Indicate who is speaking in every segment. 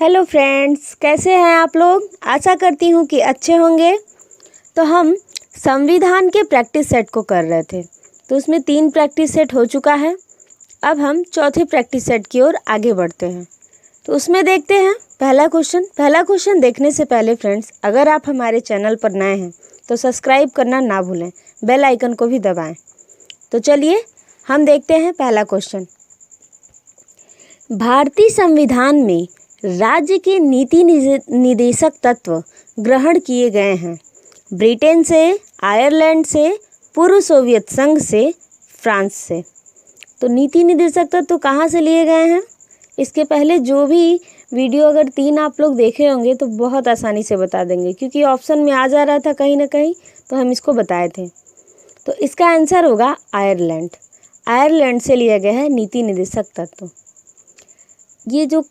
Speaker 1: Hello friends, कैसे हैं आप लोग। आशा करती हूँ कि अच्छे होंगे। तो हम संविधान के प्रैक्टिस सेट को कर रहे थे, तो उसमें 3 प्रैक्टिस सेट हो चुका है। अब हम चौथे प्रैक्टिस सेट की ओर आगे बढ़ते हैं। तो उसमें देखते हैं पहला क्वेश्चन देखने से पहले फ्रेंड्स, अगर आप हमारे चैनल पर नए हैं तो सब्सक्राइब करना ना भूलें, बेल आइकन को भी दबाएं। तो चलिए हम देखते हैं पहला क्वेश्चन। भारतीय संविधान में राज्य के नीति निदेशक तत्व ग्रहण किए गए हैं ब्रिटेन से, आयरलैंड से, पूर्व सोवियत संघ से, फ्रांस से। तो नीति निदेशक तत्व कहाँ से लिए गए हैं? इसके पहले जो भी वीडियो अगर 3 आप लोग देखे होंगे तो बहुत आसानी से बता देंगे, क्योंकि ऑप्शन में आ जा रहा था कहीं ना कहीं, तो हम इसको बताए थे। तो इसका आंसर होगा आयरलैंड। आयरलैंड से लिया गया है नीति निदेशक तत्व। ये जो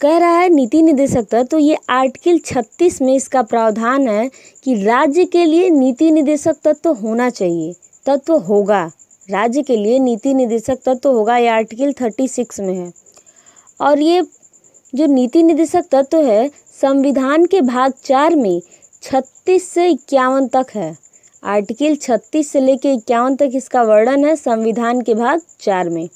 Speaker 1: कह रहा है नीति निदेशक तत्व, तो ये आर्टिकल 36 में इसका प्रावधान है कि राज्य के लिए नीति निदेशक तत्व होना चाहिए, तत्व होगा, राज्य के लिए नीति निदेशक तत्व होगा। ये आर्टिकल 36 में है। और ये जो नीति निदेशक तत्व है संविधान के भाग 4 में 36 से 51 तक है। आर्टिकल 36 से लेकर 51 तक इसका वर्णन है संविधान के भाग 4 में।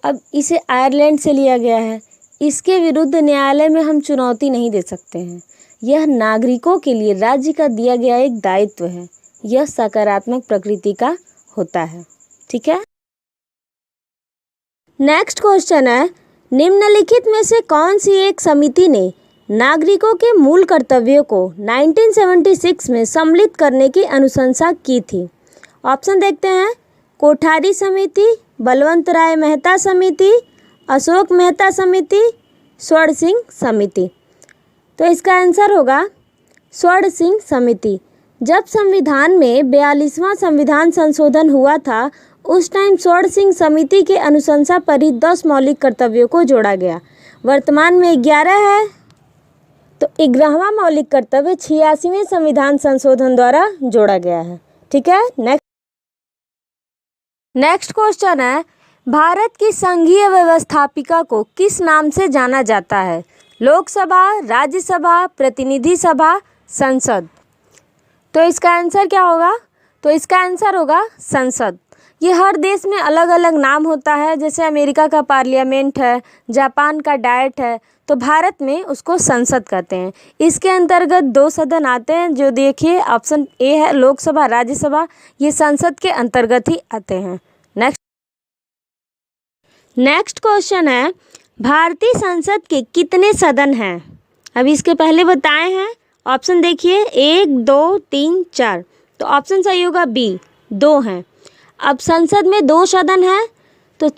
Speaker 1: अब इसे आयरलैंड से लिया गया है। इसके विरुद्ध न्यायालय में हम चुनौती नहीं दे सकते हैं। यह नागरिकों के लिए राज्य का दिया गया एक दायित्व है। यह सकारात्मक प्रकृति का होता है। ठीक है। नेक्स्ट क्वेश्चन है, निम्नलिखित में से कौन सी एक समिति ने नागरिकों के मूल कर्तव्यों को 1976 में सम्मिलित करने की अनुशंसा की थी? ऑप्शन देखते हैं। कोठारी समिति, बलवंत राय मेहता समिति, अशोक मेहता समिति, स्वर्ण सिंह समिति। तो इसका आंसर होगा स्वर्ण सिंह समिति। जब संविधान में 42वां संविधान संशोधन हुआ था, उस टाइम स्वर्ण सिंह समिति के अनुशंसा पर ही 10 मौलिक कर्तव्यों को जोड़ा गया। वर्तमान में 11 है, तो 11वां मौलिक कर्तव्य 86वें संविधान संशोधन द्वारा जोड़ा गया है। ठीक है। नेक्स्ट क्वेश्चन है, भारत की संघीय व्यवस्थापिका को किस नाम से जाना जाता है? लोकसभा, राज्यसभा, प्रतिनिधि सभा, संसद। तो इसका आंसर क्या होगा? तो इसका आंसर होगा संसद। ये हर देश में अलग अलग नाम होता है। जैसे अमेरिका का पार्लियामेंट है, जापान का डाइट है, तो भारत में उसको संसद कहते हैं। इसके अंतर्गत 2 सदन आते हैं, जो देखिए ऑप्शन ए है लोकसभा, राज्यसभा, ये संसद के अंतर्गत ही आते हैं। नेक्स्ट क्वेश्चन है, भारतीय संसद के कितने सदन हैं? अब इसके पहले बताए हैं। ऑप्शन देखिए 1, 2, 3, 4। तो ऑप्शन सही होगा बी, 2 हैं। अब संसद में 2 सदन हैं, तो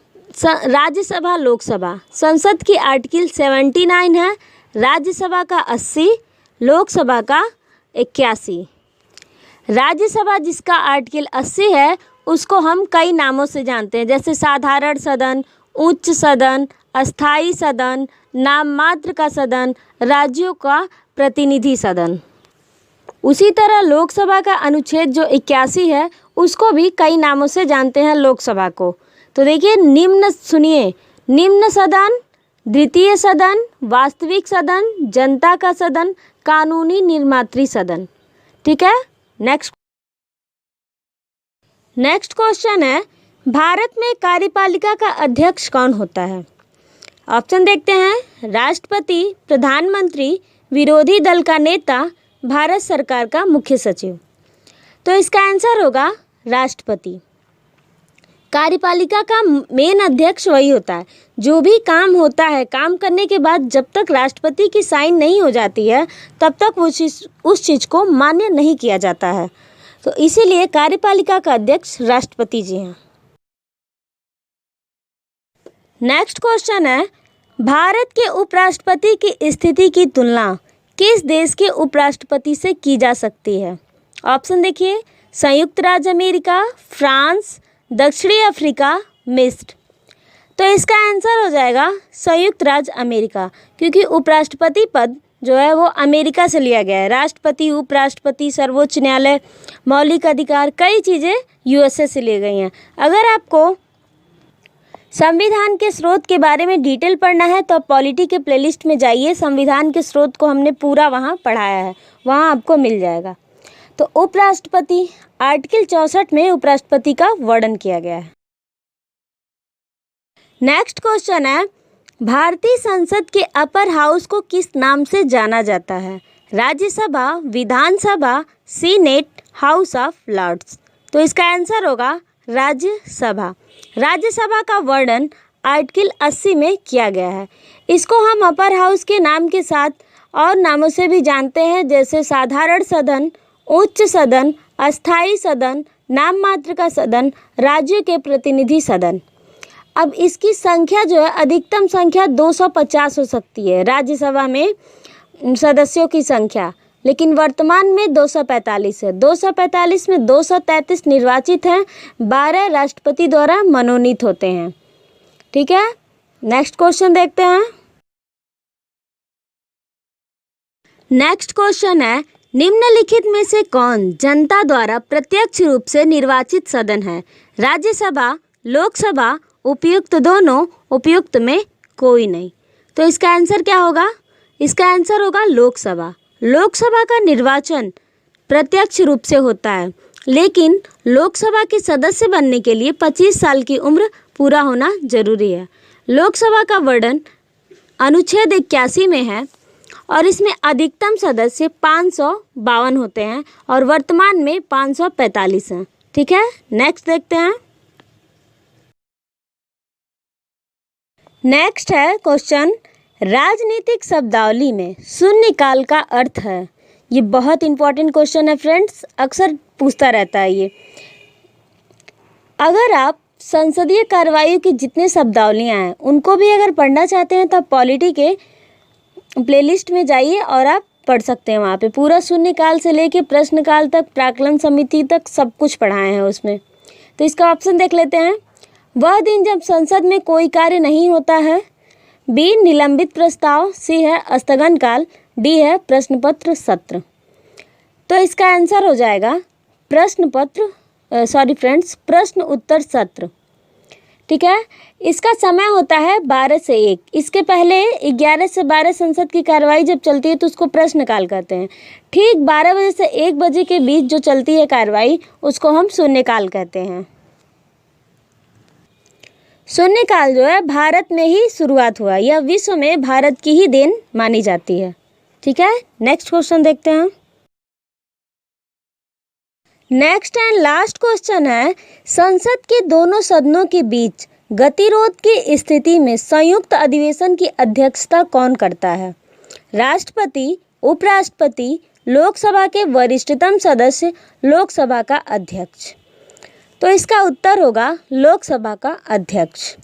Speaker 1: राज्यसभा, लोकसभा। संसद की आर्टिकल 79 है, राज्यसभा का 80, लोकसभा का 81। राज्यसभा जिसका आर्टिकल 80 है उसको हम कई नामों से जानते हैं, जैसे साधारण सदन, उच्च सदन, अस्थाई सदन, नाम मात्र का सदन, राज्यों का प्रतिनिधि सदन। उसी तरह लोकसभा का अनुच्छेद जो 81 है उसको भी कई नामों से जानते हैं लोकसभा को। तो देखिए सुनिए, निम्न सदन, द्वितीय सदन, वास्तविक सदन, जनता का सदन, कानूनी निर्मात्री सदन। ठीक है। नेक्स्ट क्वेश्चन है, भारत में कार्यपालिका का अध्यक्ष कौन होता है? ऑप्शन देखते हैं। राष्ट्रपति, प्रधानमंत्री, विरोधी दल का नेता, भारत सरकार का मुख्य सचिव। तो इसका आंसर होगा राष्ट्रपति। कार्यपालिका का मेन अध्यक्ष वही होता है। जो भी काम होता है, काम करने के बाद जब तक राष्ट्रपति की साइन नहीं हो जाती है तब तक उस चीज़ को मान्य नहीं किया जाता है। तो इसीलिए कार्यपालिका का अध्यक्ष राष्ट्रपति जी हैं। नेक्स्ट क्वेश्चन है, भारत के उपराष्ट्रपति की स्थिति की तुलना किस देश के उपराष्ट्रपति से की जा सकती है? ऑप्शन देखिए। संयुक्त राज्य अमेरिका, फ्रांस, दक्षिणी अफ्रीका, मिस्र। तो इसका आंसर हो जाएगा संयुक्त राज्य अमेरिका, क्योंकि उपराष्ट्रपति पद जो है वो अमेरिका से लिया गया है। राष्ट्रपति, उपराष्ट्रपति, सर्वोच्च न्यायालय, मौलिक अधिकार, कई चीज़ें यूएसए से ली गई हैं। अगर आपको संविधान के स्रोत के बारे में डिटेल पढ़ना है तो आप पॉलिटी के प्लेलिस्ट में जाइए, संविधान के स्रोत को हमने पूरा वहाँ पढ़ाया है, वहाँ आपको मिल जाएगा। तो उपराष्ट्रपति, आर्टिकल 64 में उपराष्ट्रपति का वर्णन किया गया है। नेक्स्ट क्वेश्चन है, भारतीय संसद के अपर हाउस को किस नाम से जाना जाता है? राज्यसभा, विधानसभा, सीनेट, हाउस ऑफ लॉर्ड्स। तो इसका आंसर होगा राज्यसभा। राज्यसभा का वर्णन आर्टिकल 80 में किया गया है। इसको हम अपर हाउस के नाम के साथ और नामों से भी जानते हैं, जैसे साधारण सदन, उच्च सदन, अस्थायी सदन, नाम मात्र का सदन, राज्यों के प्रतिनिधि सदन। अब इसकी संख्या जो है, अधिकतम संख्या 250 हो सकती है राज्यसभा में सदस्यों की संख्या, लेकिन वर्तमान में 245 है। 245 में 233 निर्वाचित हैं, 12 राष्ट्रपति द्वारा मनोनीत होते हैं। ठीक है, नेक्स्ट क्वेश्चन देखते हैं। नेक्स्ट क्वेश्चन है, निम्नलिखित में से कौन जनता द्वारा प्रत्यक्ष रूप से निर्वाचित सदन है? राज्यसभा, लोकसभा, उपयुक्त दोनों, उपयुक्त में कोई नहीं। तो इसका आंसर क्या होगा? इसका आंसर होगा लोकसभा। लोकसभा का निर्वाचन प्रत्यक्ष रूप से होता है, लेकिन लोकसभा के सदस्य बनने के लिए 25 साल की उम्र पूरा होना जरूरी है। लोकसभा का वर्णन अनुच्छेद 81 में है और इसमें अधिकतम सदस्य 552 होते हैं और वर्तमान में 545 हैं। ठीक है, नेक्स्ट देखते हैं। नेक्स्ट है क्वेश्चन, राजनीतिक शब्दावली में शून्यकाल का अर्थ है। ये बहुत इंपॉर्टेंट क्वेश्चन है फ्रेंड्स, अक्सर पूछता रहता है ये। अगर आप संसदीय कार्रवाई की जितने शब्दावलियाँ हैं उनको भी अगर पढ़ना चाहते हैं तो आप पॉलिटी के प्लेलिस्ट में जाइए और आप पढ़ सकते हैं। वहाँ पे पूरा शून्यकाल से लेके प्रश्नकाल तक, प्राक्कलन समिति तक सब कुछ पढ़ाए हैं उसमें। तो इसका ऑप्शन देख लेते हैं। वह दिन जब संसद में कोई कार्य नहीं होता है। बी, निलंबित प्रस्ताव। सी है स्थगन काल। डी है प्रश्न पत्र सत्र। तो इसका आंसर हो जाएगा प्रश्न उत्तर सत्र। ठीक है, इसका समय होता है 12 से 1। इसके पहले 11 से 12 संसद की कार्रवाई जब चलती है तो उसको प्रश्नकाल कहते हैं। ठीक 12 बजे से 1 बजे के बीच जो चलती है कार्रवाई उसको हम शून्यकाल कहते हैं। शून्यकाल जो है भारत में ही शुरुआत हुआ, यह विश्व में भारत की ही देन मानी जाती है। ठीक है, नेक्स्ट क्वेश्चन देखते हैं। नेक्स्ट एंड लास्ट क्वेश्चन है, संसद के दोनों सदनों के बीच गतिरोध की स्थिति में संयुक्त अधिवेशन की अध्यक्षता कौन करता है? राष्ट्रपति, उपराष्ट्रपति, लोकसभा के वरिष्ठतम सदस्य, लोकसभा का अध्यक्ष। तो इसका उत्तर होगा लोकसभा का अध्यक्ष।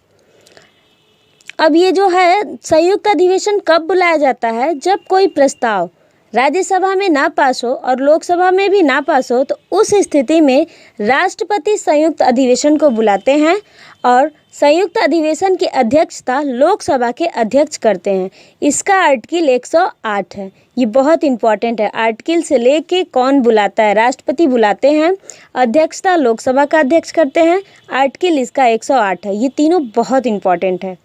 Speaker 1: अब ये जो है संयुक्त अधिवेशन कब बुलाया जाता है? जब कोई प्रस्ताव राज्यसभा में ना पास हो और लोकसभा में भी ना पास हो, तो उस स्थिति में राष्ट्रपति संयुक्त अधिवेशन को बुलाते हैं और संयुक्त अधिवेशन की अध्यक्षता लोकसभा के अध्यक्ष करते हैं। इसका आर्टिकल 108 है। ये बहुत इंपॉर्टेंट है। आर्टिकल से लेके कौन बुलाता है? राष्ट्रपति बुलाते हैं, अध्यक्षता लोकसभा का अध्यक्ष करते हैं। आर्टिकल इसका 108 है। ये तीनों बहुत इंपॉर्टेंट है।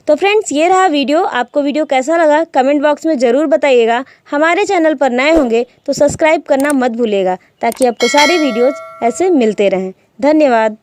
Speaker 1: तो फ्रेंड्स, ये रहा वीडियो। आपको वीडियो कैसा लगा कमेंट बॉक्स में ज़रूर बताइएगा। हमारे चैनल पर नए होंगे तो सब्सक्राइब करना मत भूलिएगा ताकि आपको सारी वीडियोज़ ऐसे मिलते रहें। धन्यवाद।